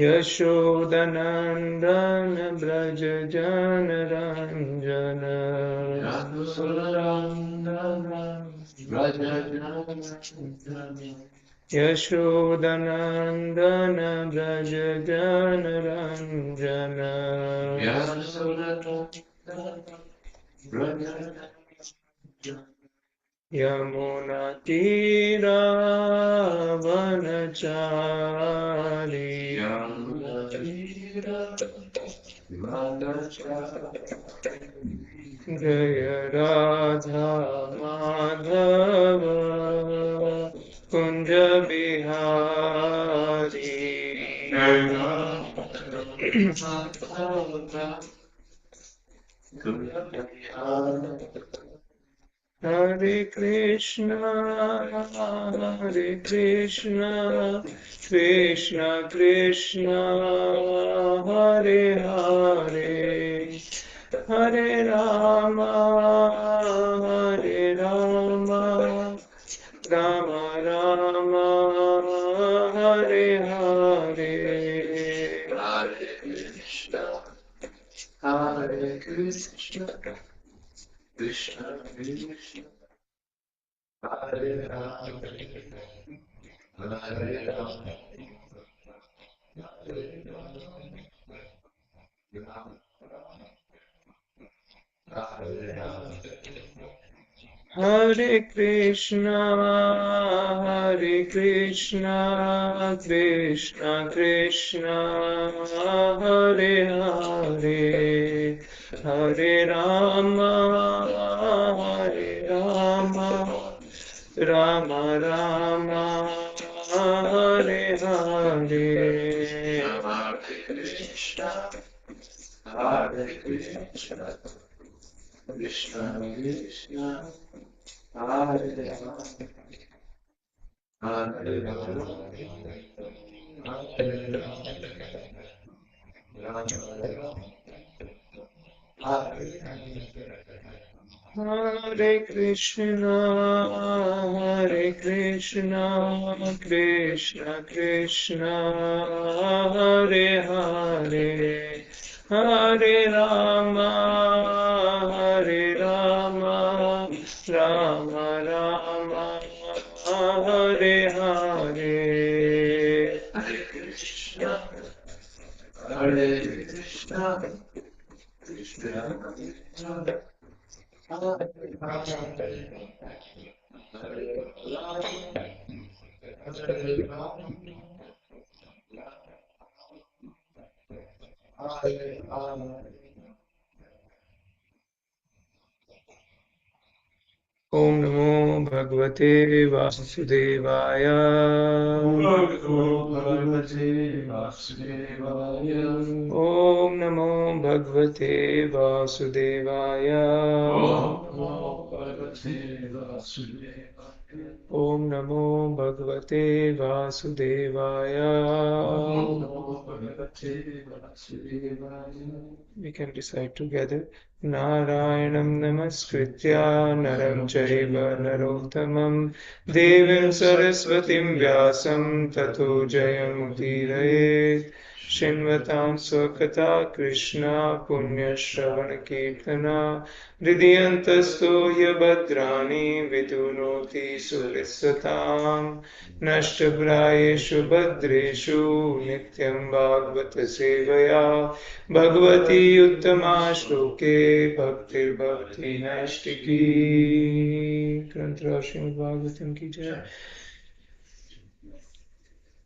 यशोदनन्दन व्रज जनरञ्जन यशोदनन्दन व्रज जनरञ्जन यमुनातीरावनचारी जय Radha Madhav Kunj Bihari Hare Krishna, Krishna Krishna, Hare Hare, Hare Rama, Rama Rama, Hare Hare, Hare Krishna, Krishna Krishna, Hare Rama, Hare Rama, Hare Krishna, Krishna Krishna, Hare Hare, Hare Rama, Rama Rama, Hare Hare, Hare Krishna, Krishna Krishna, Hare Rama, Hare Rama, Hare Krishna, Krishna Krishna, Hare Hare, Hare Rama, Rama Rama, Hare Hare, Hare Krishna, Krishna Krishna, Om Namo Bhagavate Vasudevaya. Om Namo Bhagavate Vasudevaya. Om Namo Bhagavate Vasudevaya. Om Namo Bhagavate Vasudevaya. We can recite together. Narayanam namaskritya naram chaiva narottamam devim saraswatim vyasam tato jayamudiraye shinvatam swakata krishna punya shravana kirtana hridiyantasto yabhadrani vidunoti surissatam nashtabrayeshu badreshu nityam bhagavata sevaya Bhagavati Uttama Shloke Bhaktir Bhavati Naistiki. Granthra Srimad Bhagavatam ki jai.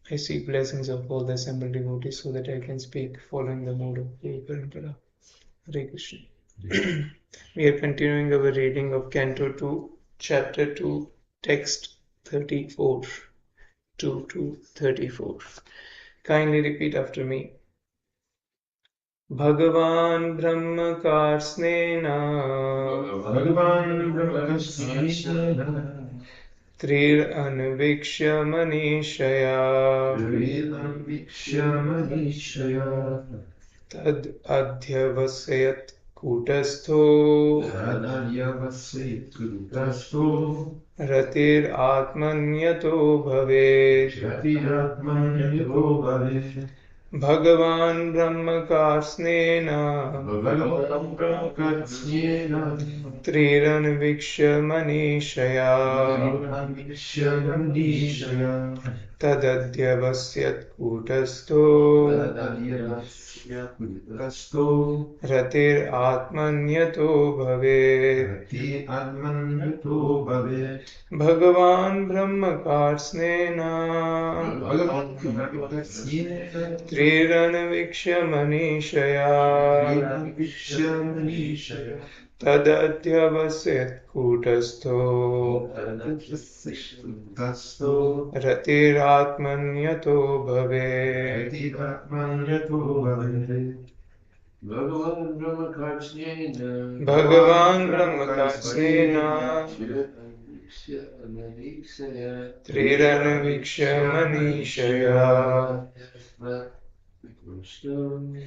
I seek blessings of all the assembled devotees so that I can speak following the mode of Guru Parampara. Hare Krishna. We are continuing our reading of Canto 2, Chapter 2, Text 34, 2 to 34. Kindly repeat after me. Bhagavan Brahmakarsnena Trir Anvikshya Manishaya Tad Adhyavasayat kutastho ratir atmanyato bhavet Bhagavan Brahmakasnena Triran Vikshya Manishaya Tadadyavasyat Kutastho Ratir Atmanyato Bhavet Bhagavan Brahmakarsnena Triran Vikshya Manishaya Tadadyavasyat Kutastho Ratiratmanyato Bhavet Bhagavan Brahmakarsnena Triranvikshya Manishaya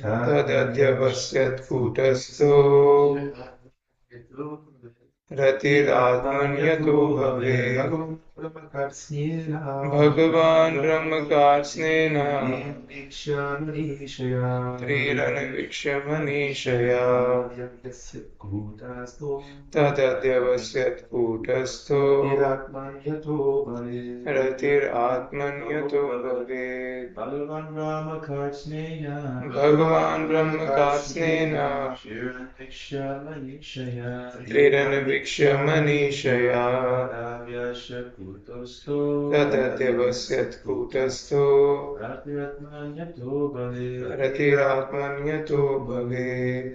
Tadadyavasyat Kutastho Ratiratmanyato Bhavet Bhagavan Brahmakarsnena Triranvikshya Manishaya Tadadyavasyat Kutastho Ratiratmanyato Bhavet Bhagavan Brahmakarsnena Triranvikshya Manishaya Tadadyavasyat Kutastho Ratiratmanyato Bhavet.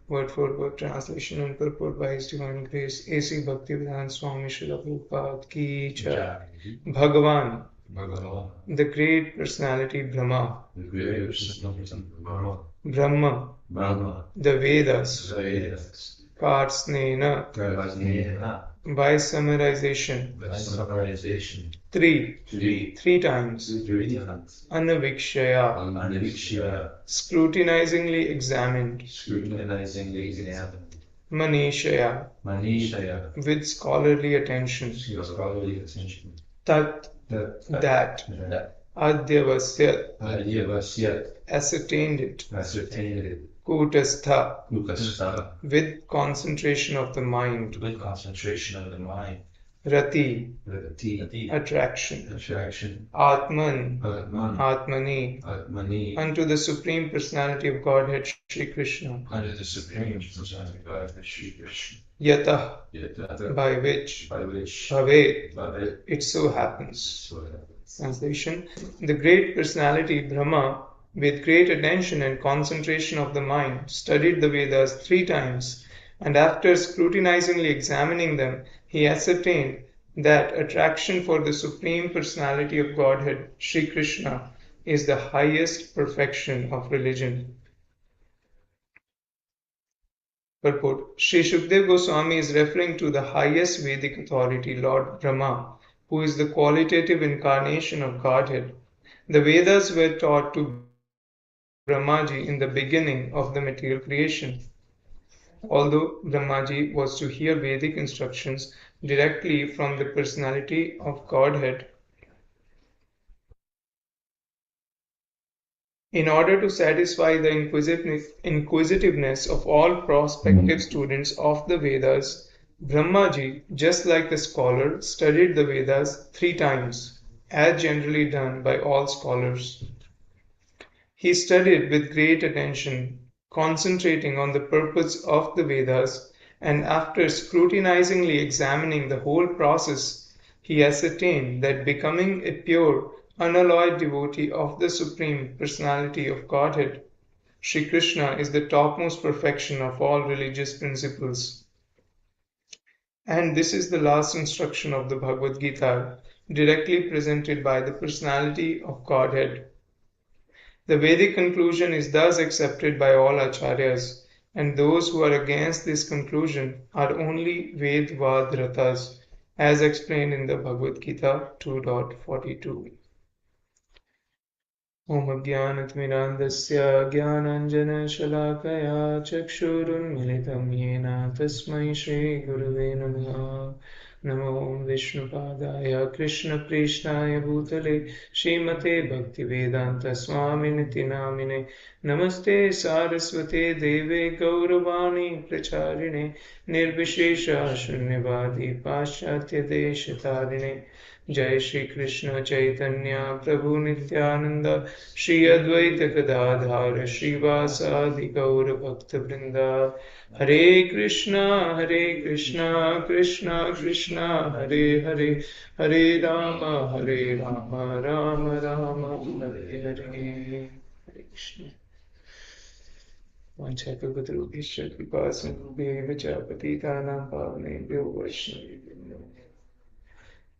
Word for word translation and purport by His Divine Grace A.C. Bhaktivedanta Swami Srila Prabhupada Ki Jai. Bhagavan, the great personality Brahma, Brahma, the Vedas, Karsnena, by summarization, three times, Anavikshaya, scrutinizingly examined, Manishaya, with scholarly attention, Tat, that, Adhyavasyat, ascertained it, Kutastha, with concentration of the mind, Rati, attraction, Atman, Atmani, unto the Supreme Personality of Godhead Shri Krishna, Yatah, by which, Bhavet, it so happens. Translation: the great personality Brahma, with great attention and concentration of the mind, studied the Vedas 3 times, and after scrutinizingly examining them, he ascertained that attraction for the Supreme Personality of Godhead, Sri Krishna, is the highest perfection of religion. Purport: Sri Shukdev Goswami is referring to the highest Vedic authority, Lord Brahma, who is the qualitative incarnation of Godhead. The Vedas were taught to Brahmaji in the beginning of the material creation. Although Brahmaji was to hear Vedic instructions directly from the personality of Godhead, in order to satisfy the inquisitiveness of all prospective students of the Vedas, Brahmaji, just like a scholar, studied the Vedas 3 times, as generally done by all scholars. He studied with great attention, concentrating on the purpose of the Vedas, and after scrutinizingly examining the whole process, he ascertained that becoming a pure, unalloyed devotee of the Supreme Personality of Godhead, Sri Krishna, is the topmost perfection of all religious principles. And this is the last instruction of the Bhagavad Gita, directly presented by the Personality of Godhead. The Vedic conclusion is thus accepted by all acharyas, and those who are against this conclusion are only Vedvadratas, as explained in the Bhagavad Gita 2.42. ॐ अज्ञानतिमिरान्धस्य ज्ञानाञ्जनशलाकया चक्षुरुन्मिलितं येन तस्मै श्रीगुरुवे नमः। नमो विष्णुपादाय कृष्णप्रेष्ठाय भूतले श्रीमते भक्तिवेदान्तस्वामिनिति नामिने नमस्ते सारस्वते देवे गौरवाणी प्रचारिणे निर्विशेष शून्यवादी पाश्चात्यदेशतारिणे जय श्री कृष्ण चैतन्य प्रभु नित्यानंद श्री अद्वैत गदाधर श्रीवासादि गौर भक्त वृंदा हरे कृष्णा कृष्णा कृष्णा हरे हरे हरे राम राम राम हरे हरे हरे कृष्ण वाञ्छाकल्पतरुभ्यश्च कृपासिन्धुभ्येव च पतितानां पावनेभ्यो वैष्णवेभ्यो।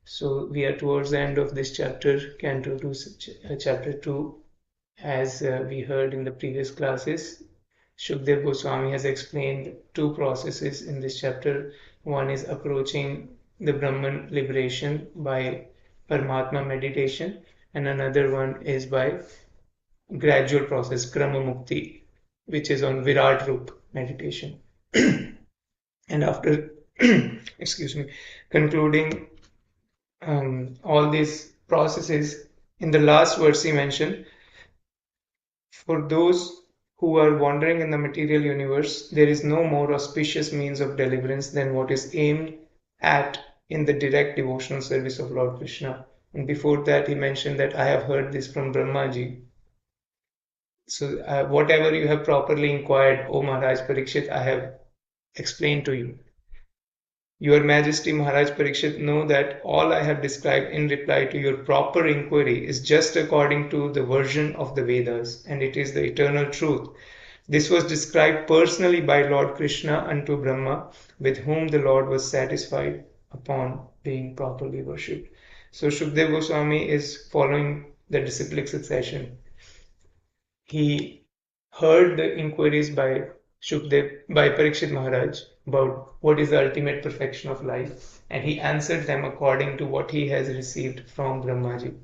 So we are towards the end of this chapter, Canto 2, chapter 2. As we heard in the previous classes, Shukdev Goswami has explained two processes in this chapter. One is approaching the Brahman liberation by Paramatma meditation, and another one is by gradual process, Krama Mukti, which is on Virat Rup meditation. And after, excuse me, concluding all these processes, in the last verse he mentioned, for those who are wandering in the material universe, there is no more auspicious means of deliverance than what is aimed at in the direct devotional service of Lord Krishna. And before that, he mentioned that I have heard this from Brahmaji. So, whatever you have properly inquired, O Maharaj Parikshit, I have explained to you. Your Majesty Maharaj Parikshit, know that all I have described in reply to your proper inquiry is just according to the version of the Vedas, and it is the eternal truth. This was described personally by Lord Krishna unto Brahma, with whom the Lord was satisfied upon being properly worshipped. So Shukdev Goswami is following the disciplic succession. He heard the inquiries by Parikshit Maharaj about what is the ultimate perfection of life, and he answered them according to what he has received from Brahmaji.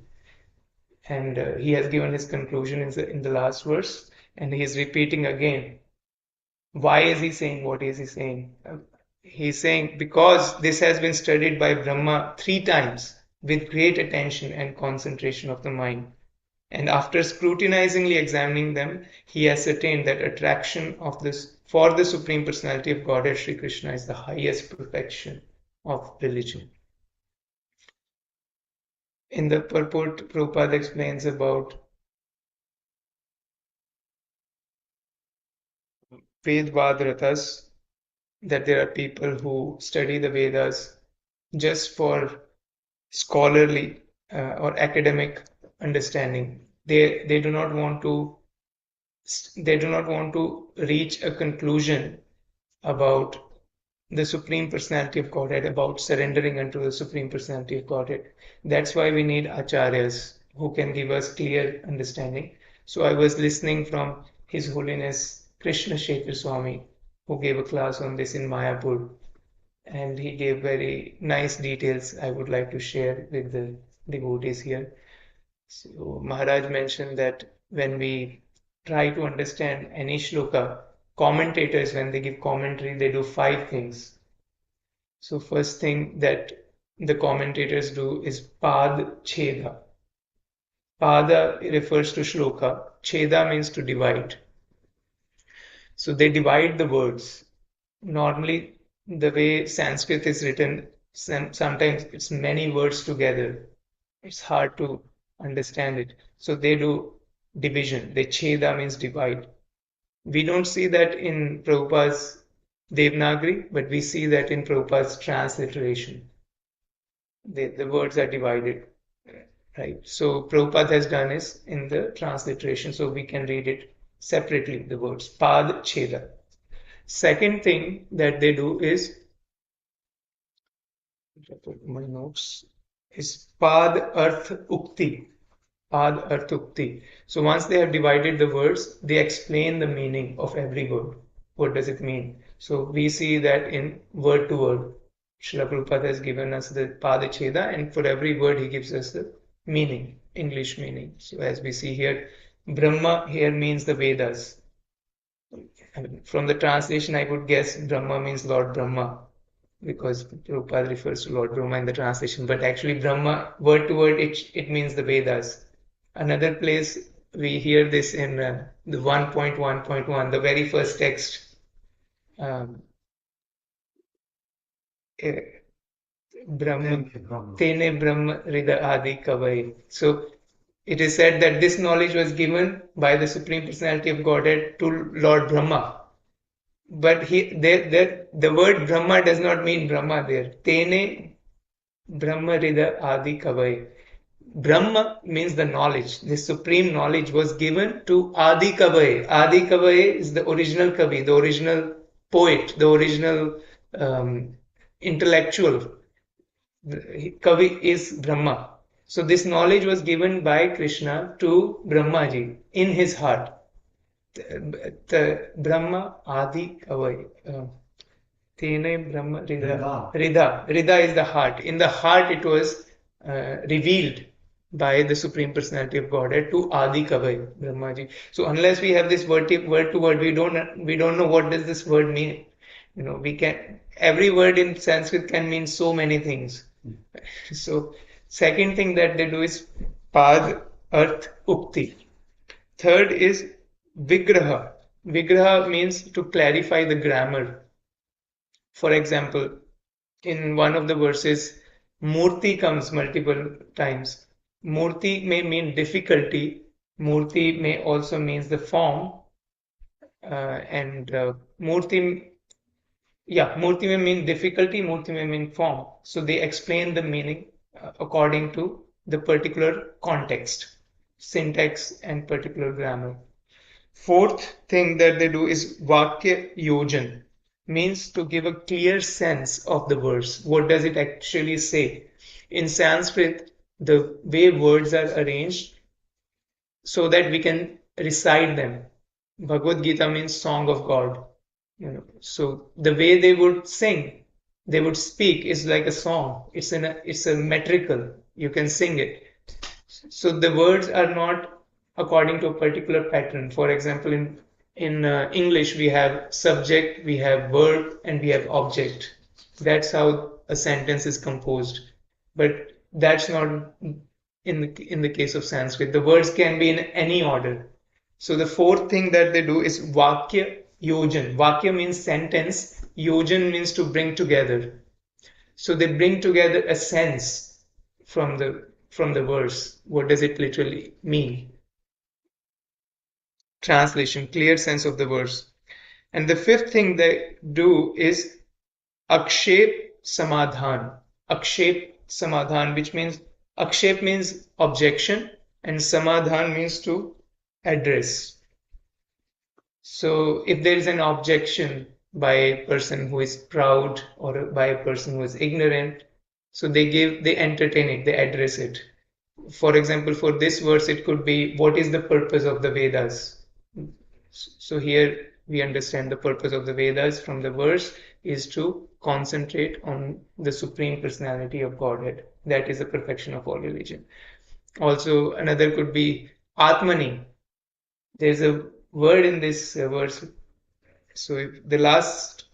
And he has given his conclusion in the last verse, and he is repeating again. Why is he saying what is he saying? He's saying because this has been studied by Brahma 3 times with great attention and concentration of the mind. And after scrutinizingly examining them, he ascertained that attraction of this for the Supreme Personality of Godhead Sri Krishna is the highest perfection of religion. In the purport, Prabhupada explains about Vedvadratas, that there are people who study the Vedas just for scholarly or academic understanding. They do not want to reach a conclusion about the Supreme Personality of Godhead, about surrendering unto the Supreme Personality of Godhead. That's why we need acharyas who can give us clear understanding. So I was listening from His Holiness Krishna Shekhar Swami, who gave a class on this in Mayapur, and he gave very nice details I would like to share with the devotees here. So Maharaj mentioned that when we try to understand any shloka, commentators, when they give commentary, they do 5 things. So first thing that the commentators do is pad cheda. Pada refers to shloka. Cheda means to divide. So they divide the words. Normally, the way Sanskrit is written, sometimes it's many words together. It's hard to understand it. So they do division. They cheda means divide. We don't see that in Prabhupada's Devanagari, but we see that in Prabhupada's transliteration. The words are divided, right? So Prabhupada has done is in the transliteration, so we can read it separately, the words Pad Cheda. Second thing that they do is, my notes, is Pad Arth Ukti. Pad Arth Ukti. So once they have divided the words, they explain the meaning of every word. What does it mean? So we see that in word to word. Srila Prabhupada has given us the Pada Cheda, and for every word he gives us the meaning. English meaning. So as we see here, Brahma here means the Vedas. I mean, from the translation, I would guess Brahma means Lord Brahma, because Prabhupada refers to Lord Brahma in the translation. But actually, Brahma, word to word, it means the Vedas. Another place we hear this in the 1.1.1, the very first text. Um, eh, Brahma, Tene Brahma Rida Adi Kavai. So it is said that this knowledge was given by the Supreme Personality of Godhead to Lord Brahma. But the word Brahma does not mean Brahma there. Tene Brahma Rida Adi Kavai. Brahma means the knowledge. The supreme knowledge was given to Adi Kavai. Adi Kavai is the original Kavi, the original poet, the original intellectual. Kavi is Brahma. So this knowledge was given by Krishna to Brahmaji in his heart. The Brahma Adi Kavai. Tene Brahma Rida. Rida is the heart. In the heart, it was revealed by the Supreme Personality of Godhead to Adi Kavai, Brahmaji. So unless we have this word to word, we don't know what does this word mean. Every word in Sanskrit can mean so many things. So second thing that they do is Pad, Arth, Ukti. Third is Vigraha. Vigraha means to clarify the grammar. For example, in one of the verses, Murti comes multiple times. Murti may mean difficulty. Murti may also means the form. And Murti, Murti may mean difficulty. Murti may mean form. So they explain the meaning according to the particular context, syntax, and particular grammar. Fourth thing that they do is Vakya Yojan, means to give a clear sense of the verse. What does it actually say? In Sanskrit, the way words are arranged so that we can recite them. Bhagavad Gita means song of God. So the way they would sing, they would speak is like a song. It's a metrical. You can sing it. So the words are not according to a particular pattern. For example, in English, we have subject, we have verb, and we have object. That's how a sentence is composed. But that's not in the case of Sanskrit. The words can be in any order. So the fourth thing that they do is Vakya Yojan. Vakya means sentence. Yojan means to bring together. So they bring together a sense from the verse. What does it literally mean? Translation, clear sense of the verse. And the fifth thing they do is Akshep Samadhan. Akshep Samadhan, which means Akshep means objection and Samadhan means to address. So if there is an objection by a person who is proud or by a person who is ignorant, so they entertain it, they address it. For example, for this verse, it could be, what is the purpose of the Vedas? So here we understand the purpose of the Vedas from the verse is to concentrate on the Supreme Personality of Godhead. That is the perfection of all religion. Also, another could be Atmani. There's a word in this verse. So the last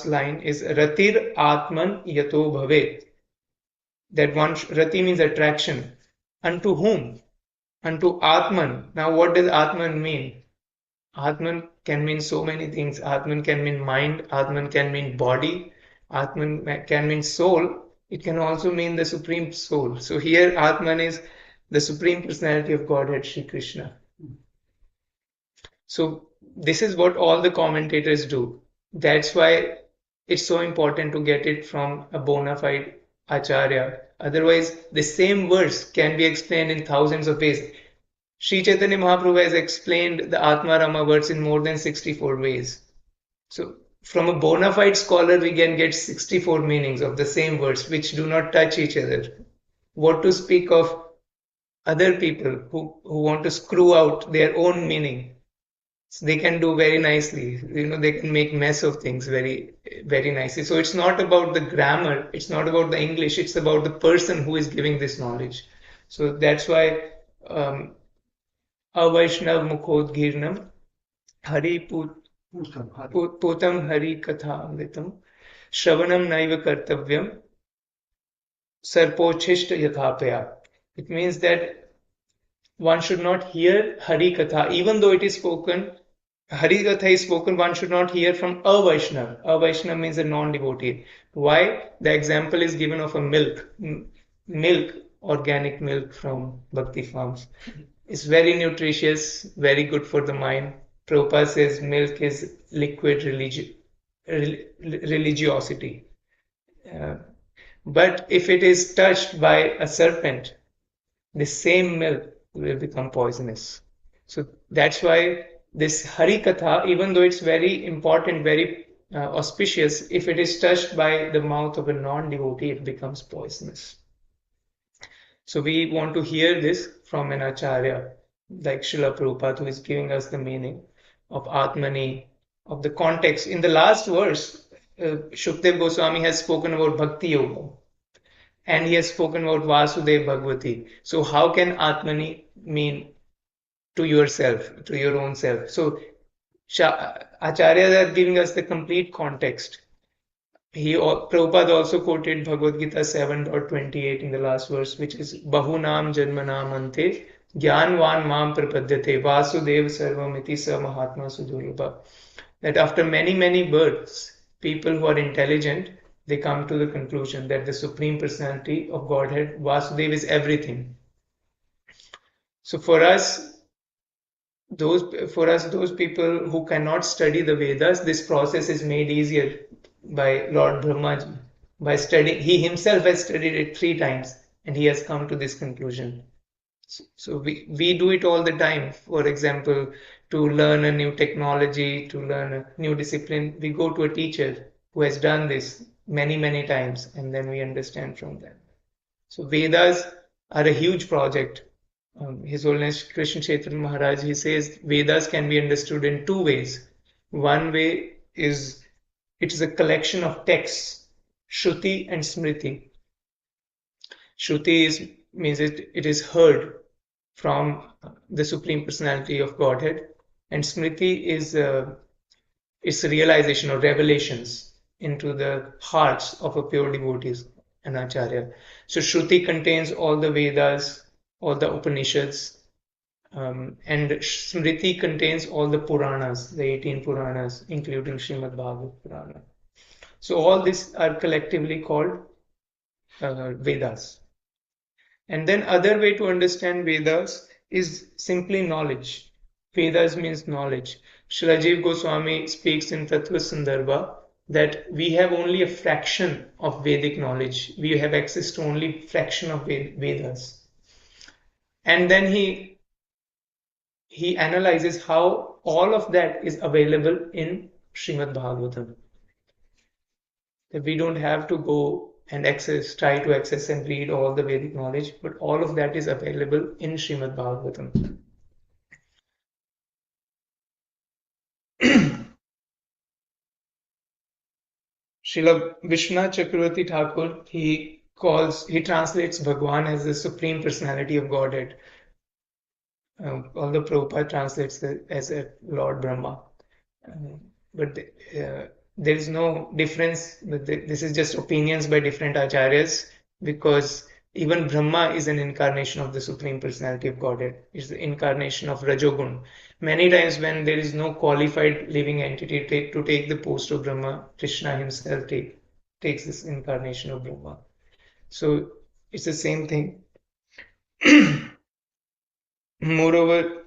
line is Ratir Atman Yato Bhavet. That one, Rati means attraction. Unto whom? Unto Atman. Now, what does Atman mean? Atman can mean so many things. Atman can mean mind. Atman can mean body. Atman can mean soul. It can also mean the Supreme Soul. So here, Atman is the Supreme Personality of Godhead, Shri Krishna. So this is what all the commentators do. That's why it's so important to get it from a bona fide Acharya. Otherwise, the same verse can be explained in thousands of ways. Sri Chaitanya Mahaprabhu has explained the Atma Rama verse in more than 64 ways. So from a bona fide scholar, we can get 64 meanings of the same verse, which do not touch each other. What to speak of other people who want to screw out their own meaning. So they can do very nicely. They can make mess of things very, very nicely. So it's not about the grammar, it's not about the English, it's about the person who is giving this knowledge. So that's why um, Avaishnav Mukhodgirnam Hari Putam Hari Katha Amritam Shravanam Naiva Kartavyam Sarpochishta Yathapaya. It means that one should not hear Hari Katha, even though it is spoken. Hari Katha is spoken, one should not hear from a Vaishnav. A Vaishnav means a non-devotee. Why? The example is given of a milk, organic milk from Bhakti farms. It's very nutritious, very good for the mind. Prabhupada says milk is liquid religiosity. Uh, but if it is touched by a serpent, the same milk will become poisonous. So that's why this Hari Katha, even though it's very important, very auspicious, if it is touched by the mouth of a non-devotee, it becomes poisonous. So we want to hear this from an Acharya, like Srila Prabhupada, who is giving us the meaning of Atmani, of the context. In the last verse, Shukdev Goswami has spoken about Bhakti Yoga, and he has spoken about Vasudev Bhagavati. So how can Atmani mean to yourself, to your own self? So Acharyas are giving us the complete context. Prabhupada also quoted Bhagavad Gita 7.28 in the last verse, which is Bahunam Janmanam Ante Gyanvan Mam Prapadyate Vasudev Sarvamiti Sa Mahatma Sudurlabha. That after many, many births, people who are intelligent, they come to the conclusion that the Supreme Personality of Godhead, Vasudev, is everything. So for us, those people who cannot study the Vedas, this process is made easier by Lord Brahma. By studying, he himself has studied it 3 times and he has come to this conclusion. So we do it all the time. For example, to learn a new technology, to learn a new discipline, we go to a teacher who has done this many, many times, and then we understand from them. So Vedas are a huge project. His Holiness Krishna Chaitanya Maharaj, he says Vedas can be understood in 2 ways. One way is it is a collection of texts, Shruti and Smriti. Shruti means it is heard from the Supreme Personality of Godhead, and Smriti is its realization or revelations into the hearts of a pure devotees, an Acharya. So Shruti contains all the Vedas, all the Upanishads, and Smriti contains all the Puranas, the 18 Puranas, including Srimad Bhagavatam Purana. So all these are collectively called Vedas. And then other way to understand Vedas is simply knowledge. Vedas means knowledge. Shrajiv Goswami speaks in Tattva Sandarbha that we have only a fraction of Vedic knowledge. We have access to only fraction of Vedas. And then he analyzes how all of that is available in Srimad Bhagavatam. That we don't have to go and try to access and read all the Vedic knowledge, but all of that is available in Srimad Bhagavatam. Srila Vishnu Chakravarti Thakur, he translates Bhagwan as the Supreme Personality of Godhead. Although Prabhupada translates it as a Lord Brahma. But there is no difference. This is just opinions by different acharyas, because even Brahma is an incarnation of the Supreme Personality of Godhead. It's the incarnation of Rajogun. Many times when there is no qualified living entity to take the post of Brahma, Krishna himself takes this incarnation of Brahma. So it's the same thing. Moreover,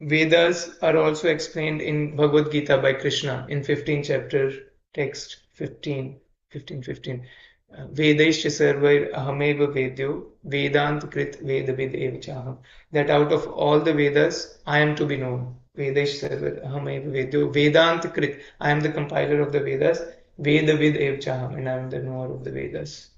Vedas are also explained in Bhagavad Gita by Krishna in 15th chapter, text 15. Vedaischa sarvair ahameva vedyo vedant krit vedavid evachaham. That out of all the Vedas, I am to be known. Vedaischa sarvair ahameva vedyo vedant krit. I am the compiler of the Vedas. Vedavid evachaham, and I am the knower of the Vedas.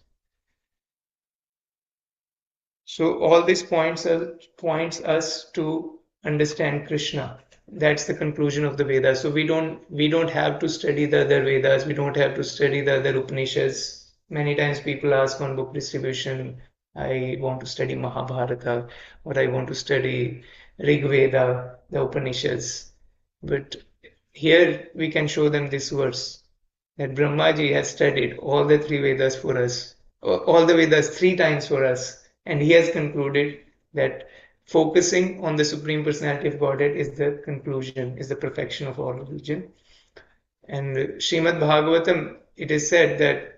So all this points us to understand Krishna, That's the conclusion of the Vedas. So we don't have to study the other Vedas. We don't have to study the other Upanishads. Many times people ask on book distribution, I want to study Mahabharata or I want to study Rig Veda, the Upanishads. But here we can show them this verse that Brahmaji has studied all the three Vedas for us, all the Vedas three times for us, and he has concluded that focusing on the Supreme Personality of Godhead is the conclusion, is the perfection of all religion. And Srimad Bhagavatam, it is said that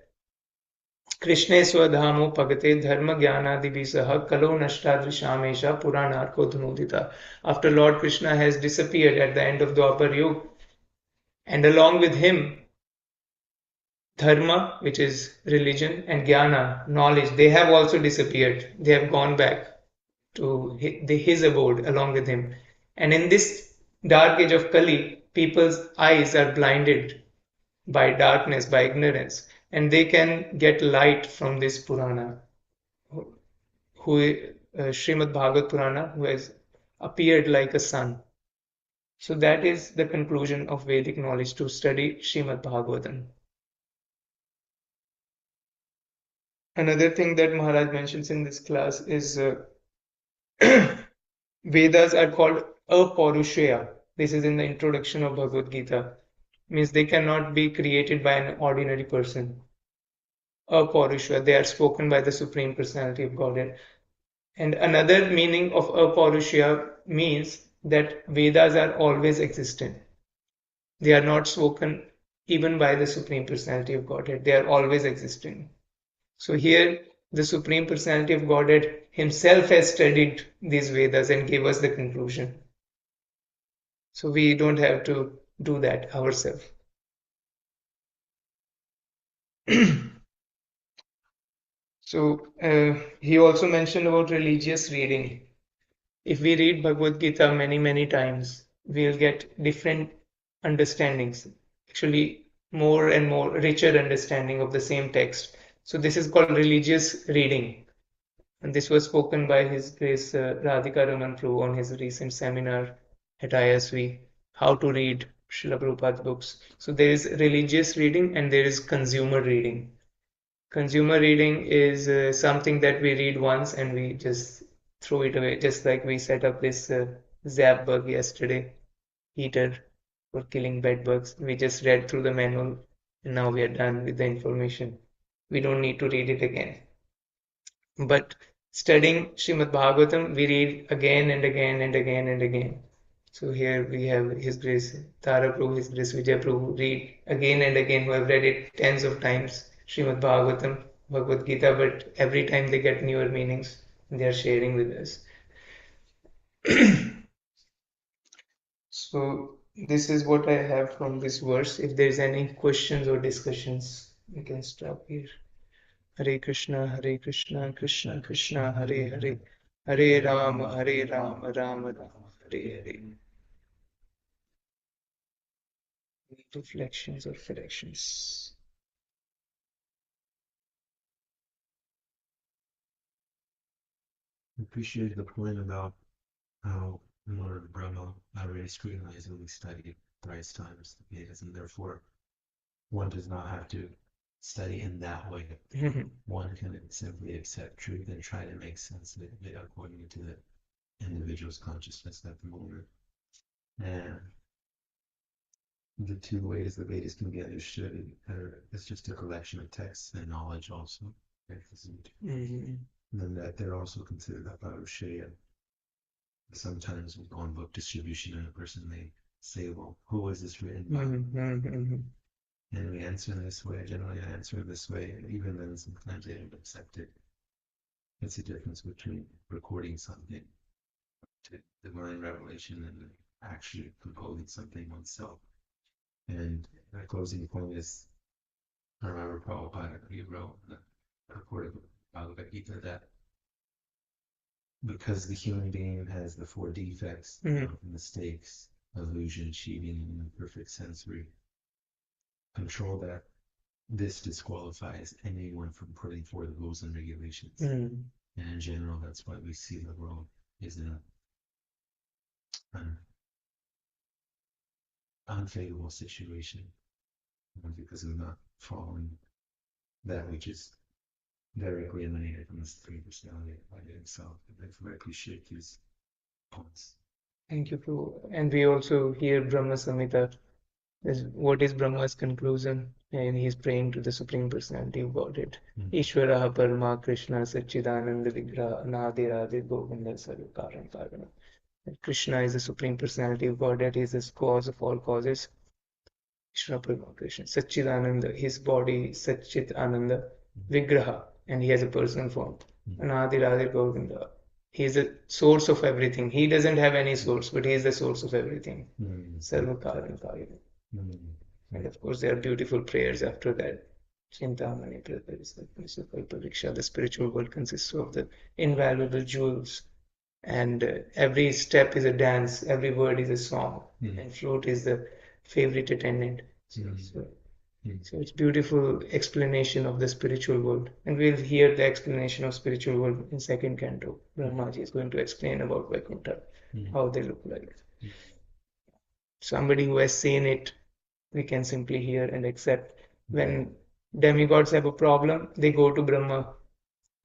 Krishna Swadhamo Pagate Dharma Jnanadibhisaha Kalo Nashtadrishamesha Puranarko Dhunudita. After Lord Krishna has disappeared at the end of Dwapar Yuga, and along with him Dharma, which is religion, and Jnana, knowledge, they have also disappeared. They have gone back to his abode along with him. And in this dark age of Kali, people's eyes are blinded by darkness, by ignorance, and they can get light from this Purana, Srimad Bhagavat Purana, who has appeared like a sun. So that is the conclusion of Vedic knowledge, to study Srimad Bhagavatam. Another thing that Maharaj mentions in this class is Vedas are called Apaurushaya. This is in the introduction of Bhagavad Gita. Means they cannot be created by an ordinary person. Apaurushaya, they are spoken by the Supreme Personality of Godhead. And another meaning of Apaurushaya means that Vedas are always existent. They are not spoken even by the Supreme Personality of Godhead. They are always existing. So here, the Supreme Personality of Godhead himself has studied these Vedas and gave us the conclusion. So we don't have to do that ourselves. So he also mentioned about religious reading. If we read Bhagavad Gita many times, we'll get different understandings. Actually, more and more richer understanding of the same text. So this is called religious reading. And this was spoken by His Grace Radhika Raman Prabhu on his recent seminar at ISV, How to Read Srila Prabhupada's Books. So there is religious reading and there is consumer reading. Consumer reading is something that we read once and we just throw it away, just like we set up this zap bug yesterday, heater for killing bed bugs. We just read through the manual and now we are done with the information. We don't need to read it again. But studying Srimad Bhagavatam, we read again and again and again and again. So here we have His Grace Tara Prabhu, His Grace Vijay Prabhu, read again and again, who have read it tens of times, Srimad Bhagavatam, Bhagavad Gita, but every time they get newer meanings, they are sharing with us. So this is what I have from this verse. If there's any questions or discussions, we can stop here. Hare Krishna, Krishna Krishna, Hare Hare, Hare Rama, Rama Rama, Hare Hare. Reflections or corrections. I appreciate the point about how Lord Brahma already scrutinized and studied thrice times the Vedas, and therefore one does not have to study in that way. One can simply accept truth and try to make sense of it according to the individual's consciousness at the moment. And the two ways the Vedas can be understood is just a collection of texts and knowledge also. And then that they're also considered Aparushaya. Sometimes on book distribution and a person may say, well, who was this written by? And we answer in this way, generally I answer this way, and even then sometimes they don't accept it. It's a difference between recording something to divine revelation and actually composing something oneself. And the closing point is, I remember Prabhupada, he wrote in the report of Bhagavad Gita that because the human being has the four defects, mistakes, illusion, cheating, and imperfect sensory control, that this disqualifies anyone from putting forth rules and regulations. And in general, that's why we see the world is in unfavorable situation because of not following that which is directly emanated from the Supreme Personality of God Himself. I appreciate these points. Thank you, Prabhu. And we also hear Brahma Samhita. What is Brahma's conclusion? And he's praying to the Supreme Personality of Godhead. Ishvara Parama Krishna Satchidananda Vigraha Anadi Govinda Sarva Karan Karana. Krishna is the Supreme Personality of Godhead. He is the cause of all causes. Ishvara Parama Krishna Satchidananda, his body Satchit Ananda Vigraha, and he has a personal form. Anadi Govinda. He is the source of everything. He doesn't have any source, but he is the source of everything. Sarva Karan Karana. And of course, there are beautiful prayers after that. Chintamani Pariksha. The spiritual world consists of the invaluable jewels, and every step is a dance, every word is a song, and flute is the favorite attendant. So it's beautiful explanation of the spiritual world, and we'll hear the explanation of spiritual world in second canto. Brahmaji is going to explain about Vaikuntha, how they look like. Somebody who has seen it, we can simply hear and accept. When demigods have a problem, they go to Brahma,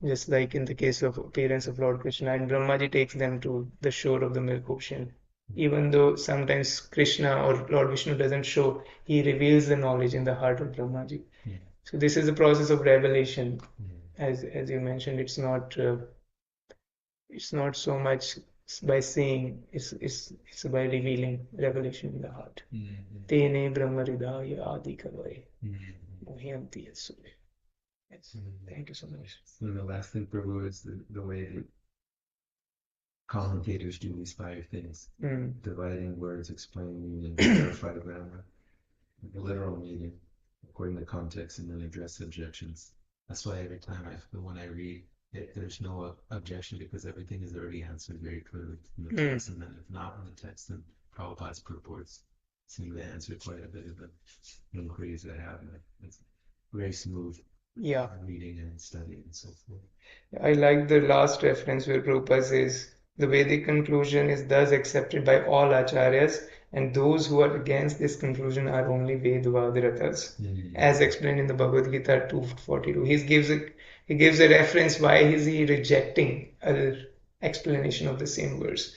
just like in the case of appearance of Lord Krishna, and Brahmaji takes them to the shore of the milk ocean. Even though sometimes Krishna or Lord Vishnu doesn't show, he reveals the knowledge in the heart of Brahmaji. So this is the process of revelation. As you mentioned, it's not so much by saying, it's by revealing revelation in the heart. Tene Brahmaridaya Adi Kavai Mohyanti Yasure. Yes. Thank you so much. And the last thing, Prabhu, is the way that commentators do these 5 things. Dividing words, explaining meaning, clarify grammar, the literal meaning, according to context, and then address objections. That's why every time when I read it, there's no objection because everything is already answered very clearly from the text. And then if not in the text, then Prabhupada's purports seem to answer quite a bit of the inquiries that happen. It's very smooth. Yeah. Reading and studying and so forth. I like the last reference where Prabhupada says, the Vedic conclusion is thus accepted by all acharyas, and those who are against this conclusion are only Vedvadiratas, as explained in the Bhagavad Gita 2:42. He gives a reference why is he rejecting other explanation of the same verse.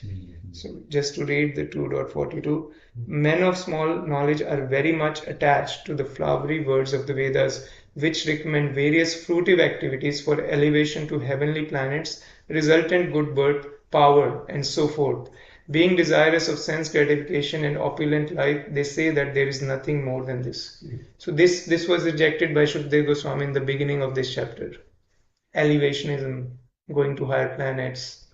So just to read the 2.42, men of small knowledge are very much attached to the flowery words of the Vedas, which recommend various fruitive activities for elevation to heavenly planets, resultant good birth, power, and so forth. Being desirous of sense gratification and opulent life, they say that there is nothing more than this. So this was rejected by Shukdev Goswami in the beginning of this chapter. Elevationism, going to higher planets,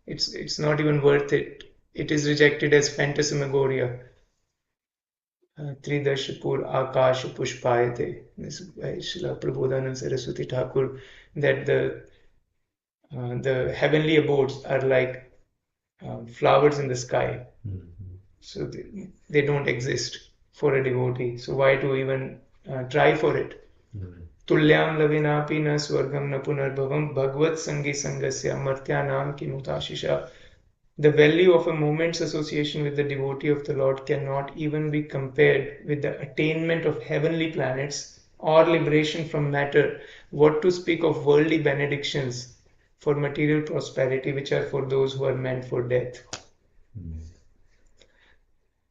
it's not even worth it. It is rejected as phantasmagoria. Tridashapur Akash Pushpayate. This is by Srila Prabodhanand Saraswati Thakur, that the heavenly abodes are like flowers in the sky. So they don't exist for a devotee. So why to even try for it? Tulyam lavinapi na swargam na punarbhavam bhagvat sangi sangasya martyanam kimutashisha. The value of a moment's association with the devotee of the Lord cannot even be compared with the attainment of heavenly planets or liberation from matter. What to speak of worldly benedictions for material prosperity, which are for those who are meant for death.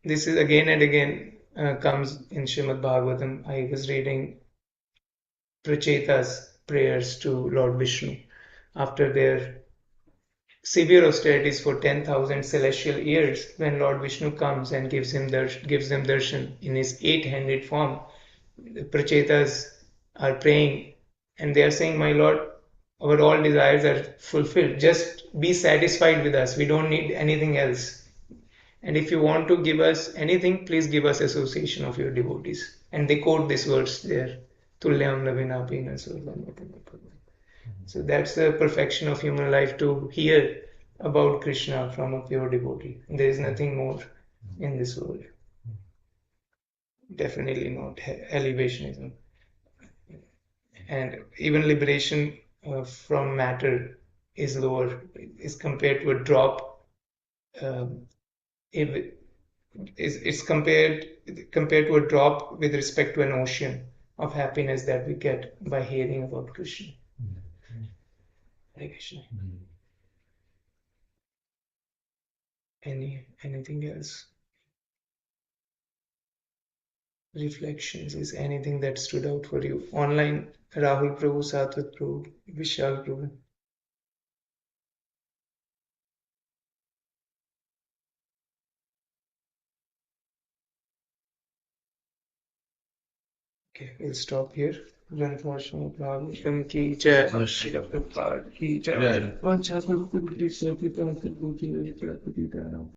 This is again and again comes in Srimad Bhagavatam. I was reading Pracheta's prayers to Lord Vishnu after their severe austerities for 10,000 celestial years. When Lord Vishnu comes and gives them darshan in his 8-handed form, the Prachetas are praying and they are saying, my Lord, our all desires are fulfilled. Just be satisfied with us. We don't need anything else. And if you want to give us anything, please give us association of your devotees. And they quote this verse there. Tulyam lavinapi na swargam. So that's the perfection of human life, to hear about Krishna from a pure devotee. There is nothing more in this world. Definitely not elevationism. And even liberation from matter is lower, is compared to a drop. it's compared to a drop with respect to an ocean of happiness that we get by hearing about Krishna. Hare Krishna. Anything else? Reflections, is anything that stood out for you? Online, Rahul Prabhu, Satwat Prabhu, Vishal Prabhu. Okay, we'll stop here. Bhagavatam ki jai, Shri Prabhupada ki jai.